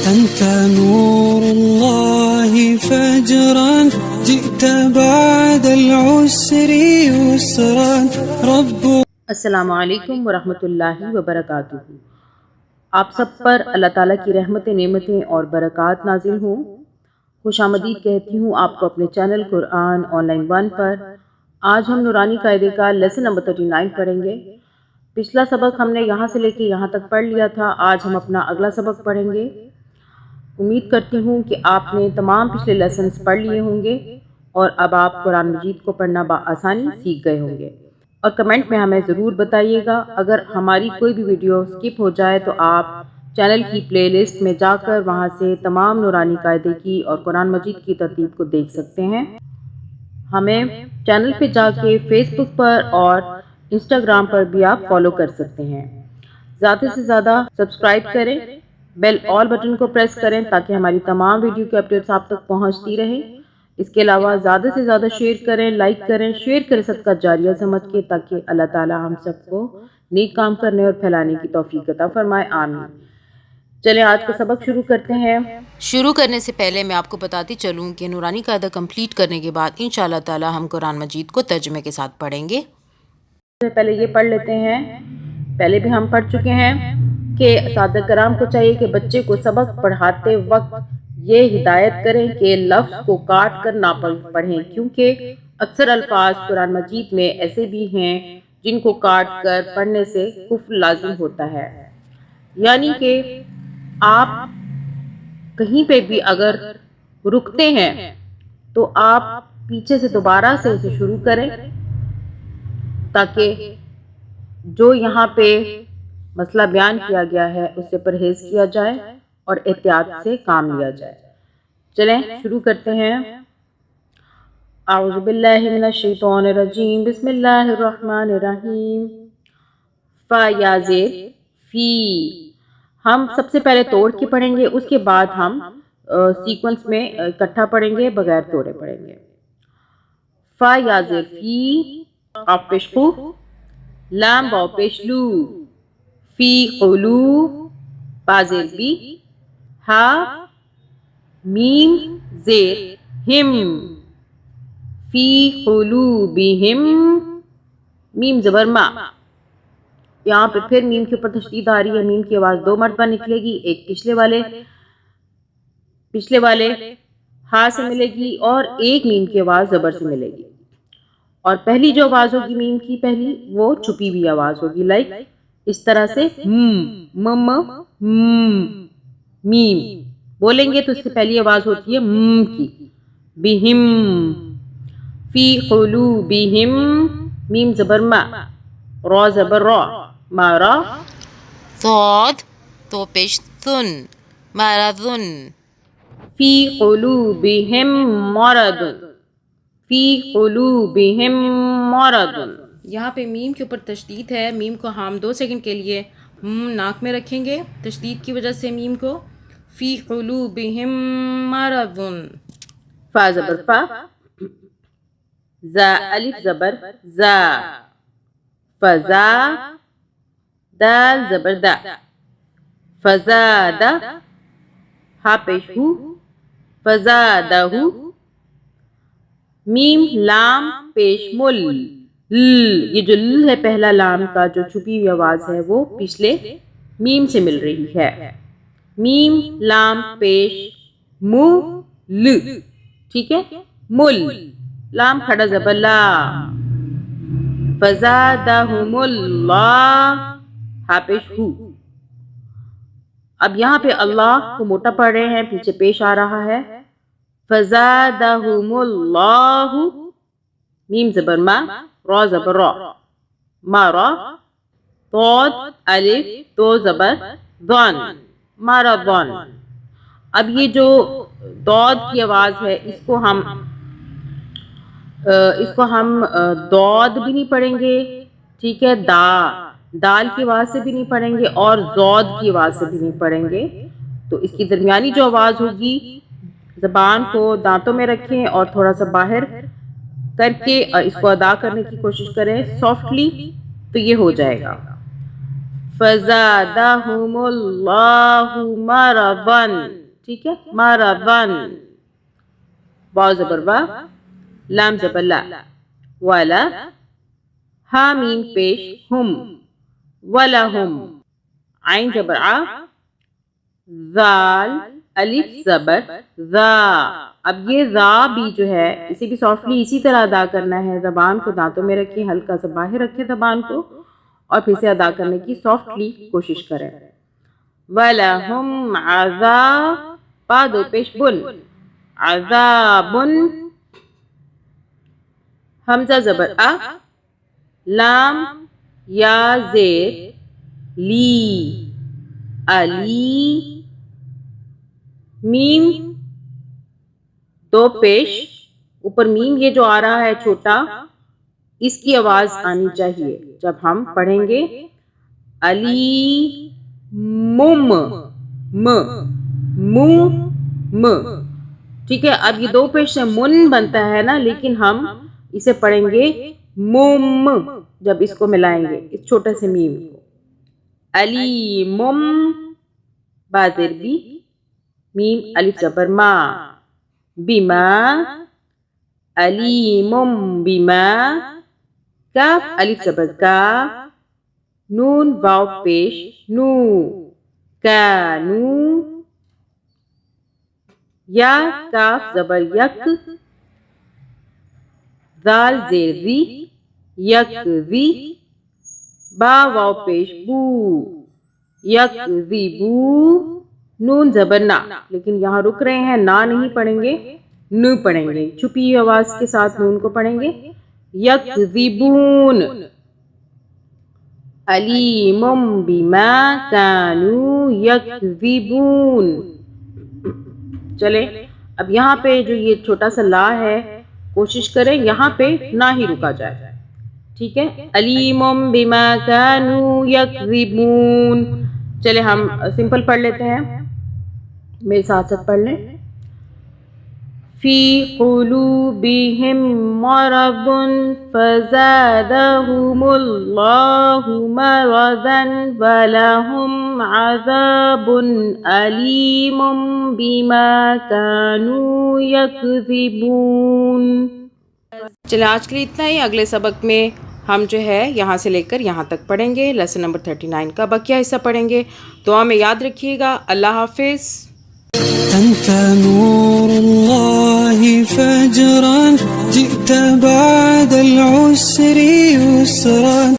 أنت نور الله فجرا جئت بعد العسر يسرا رب. السلام علیکم ورحمۃ اللہ وبرکاتہ۔ آپ سب پر اللہ تعالیٰ کی رحمتیں، نعمتیں اور برکات نازل ہوں۔ خوش آمدید کہتی ہوں آپ کو اپنے چینل قرآن آن لائن 1 پر۔ آج ہم نورانی قاعدے کا لیسن نمبر 39 پڑھیں گے۔ پچھلا سبق ہم نے یہاں سے لے کے یہاں تک پڑھ لیا تھا۔ آج ہم اپنا اگلا سبق پڑھیں گے۔ امید کرتی ہوں کہ آپ نے تمام پچھلے لیسنز پڑھ لیے ہوں گے اور اب آپ قرآن مجید کو پڑھنا بآسانی سیکھ گئے ہوں گے۔ اور کمنٹ میں ہمیں ضرور بتائیے گا اگر ہماری کوئی بھی ویڈیو سکپ ہو جائے تو آپ چینل کی پلے لسٹ میں جا کر وہاں سے تمام نورانی قاعدے کی اور قرآن مجید کی ترتیب کو دیکھ سکتے ہیں۔ ہمیں چینل پہ جا کے فیس بک پر اور انسٹاگرام پر بھی آپ فالو کر سکتے ہیں۔ زیادہ سے زیادہ سبسکرائب کریں، بیل آل بٹن کو پریس کریں تاکہ ہماری تمام ویڈیو کی اپڈیٹس آپ تک پہنچتی رہیں۔ اس کے علاوہ زیادہ سے زیادہ شیئر کریں، لائک کریں، شیئر کریں صدقہ جاریہ سمجھ کے، تاکہ اللہ تعالیٰ ہم سب کو نیک کام کرنے اور پھیلانے کی توفیق عطا فرمائے، آمین۔ چلیں آج کا سبق شروع کرتے ہیں۔ شروع کرنے سے پہلے میں آپ کو بتاتی چلوں کہ نورانی قاعدہ کمپلیٹ کرنے کے بعد انشاءاللہ تعالیٰ ہم قرآن مجید کو ترجمے کے ساتھ پڑھیں گے۔ پہلے یہ پڑھ لیتے ہیں، پہلے بھی ہم پڑھ چکے ہیں کہ اساتذہ کرام کو چاہیے کہ بچے کو سبق پڑھاتے وقت یہ ہدایت کریں کہ لفظ کو کاٹ کر نہ پڑھیں، کیونکہ اکثر الفاظ قرآن مجید میں ایسے بھی ہیں جن کو کاٹ کر پڑھنے سے کفر لازم ہوتا ہے۔ یعنی کہ آپ کہیں پہ بھی اگر رکتے ہیں تو آپ پیچھے سے دوبارہ سے اسے شروع کریں تاکہ جو یہاں پہ مسئلہ بیان کیا گیا ہے اس سے پرہیز کیا جائے اور احتیاط سے کام لیا جائے۔ چلیں شروع کرتے ہیں۔ اعوذ باللہ من الشیطان الرجیم، بسم اللہ الرحمن الرحیم۔ فا یا زیر فی، ہم سب سے پہلے توڑ کے پڑھیں گے، اس کے بعد ہم سیکونس میں اکٹھا پڑھیں گے، بغیر توڑے پڑھیں گے۔ فا یا زیر فی، قاف پیش قو، لام واو پیش لو، فی قلو، با زیر بی، ہا میم زیر ہم، فی قلوبہم، میم زبر ما، یہاں پہ پھر میم کے اوپر تشدید آ رہی ہے، میم کی آواز 2 مرتبہ نکلے گی، ایک پچھلے والے ہا سے ملے گی اور ایک میم کی آواز زبر سے ملے گی، اور پہلی جو آواز ہوگی میم کی پہلی وہ چھپی ہوئی آواز ہوگی، لائک اس طرح سے میم بولیں گے تو اس سے پہلی آواز ہوتی ہے م کی، بہم، فی قلوبہم، میم زبر ما، را زبر را، مارا، صاد تو پیش ثن، مرضن، فی قلوبہم مرض، فی قلوبہم مرض، یہاں پہ میم کے اوپر تشدید ہے، میم کو ہم 2 سیکنڈ کے لیے ناک میں رکھیں گے تشدید کی وجہ سے میم کو، فی قلوبہم مرض، فا زبر فا، زا الف زبر زا، فزا، دال زبر دا، فزادہ، ہا پیش ہو، فزادہ، میم لام پیش مل، یہ جو ل ہے پہلا لام کا جو چھپی ہوئی آواز ہے وہ پچھلے میم سے مل رہی ہے، میم لام پیش مو ل، ٹھیک ہے، مل، لام کھڑا زبر لا، فزادہم اللہ، ہا پیش ہو، اب یہاں پہ اللہ کو موٹا پڑھ رہے ہیں، پیچھے پیش آ رہا ہے، فزادہم اللہ، میم زبر ما، را زبر را، مارا، طاد الف 2 زبر ضن، مرضن، اب یہ جو داد کی آواز ہے اس کو ہم داد بھی نہیں پڑھیں گے، ٹھیک ہے، دال کی آواز سے بھی نہیں پڑھیں گے اور زود کی آواز سے بھی نہیں پڑھیں گے، تو اس کی درمیانی جو آواز ہوگی زبان کو دانتوں میں رکھیں اور تھوڑا سا باہر کر کے اس کو ادا کرنے کی کوشش کریں سافٹلی، تو یہ ہو جائے گا، فزادہم اللہ مرضا. ٹھیک ہے، مرضا. واو زبر وا، لام زبر لا، والا، ہا میم پیش ہم، ولہم، عین زبر آ، ذال، الف زبر ذا. اب یہ ذا بھی جو ہے اسے بھی سافٹلی اسی طرح ادا کرنا ہے. زبان کو دانتوں میں رکھیں، ہلکا سا باہر رکھیں زبان کو، اور پھر سے ادا کرنے کی سافٹلی کوشش کریں. وَلَهُمْ عَذَابٌ، پا دو پیش بن، عذابن، حمزہ زبر آ، لام یا زیر لی، علی، میم دو پیش، اوپر میم یہ جو آ رہا ہے چھوٹا، اس کی آواز آنی چاہیے جب ہم پڑھیں گے. علی مم، م. ٹھیک ہے، اب یہ دو پیش سے من بنتا ہے نا، لیکن ہم اسے پڑھیں گے مم جب اس کو ملائیں گے اس چھوٹے سے میم کو. علی مم، بازر بی، میم الف زبر ما، بما، علیم بما، کاف الف زبر کا، نون واو پیش نو، کانو، یا کاف زبر یک، ذال زیر ذی، یک ذی، با واو پیش بو، یک ذی بو، نون زبر نا، لیکن یہاں رک رہے ہیں، نا نہیں پڑھیں گے، ن پڑھیں گے، چھپی آواز کے ساتھ نون کو پڑھیں گے. یکذبون، علیم بما کانوا یکذبون. چلے اب یہاں پہ جو یہ چھوٹا سا لا ہے، کوشش کریں یہاں پہ نہ ہی رکا جائے. ٹھیک ہے، علیم بما کانوا یکذبون. چلے ہم سمپل پڑھ لیتے ہیں، میرے ساتھ ساتھ پڑھ لیں. فی قلوبہم مرض فزادہم اللہ مرضا ولہم عذاب علیم بما کانوا یکذبون. چلیں آج کے لیے اتنا ہی. اگلے سبق میں ہم جو ہے یہاں سے لے کر یہاں تک پڑھیں گے. لیسن نمبر 39 کا بقیہ حصہ پڑھیں گے. دعا میں یاد رکھیے گا. اللہ حافظ. أنت نور الله فجرا جئت بعد العسر يسرا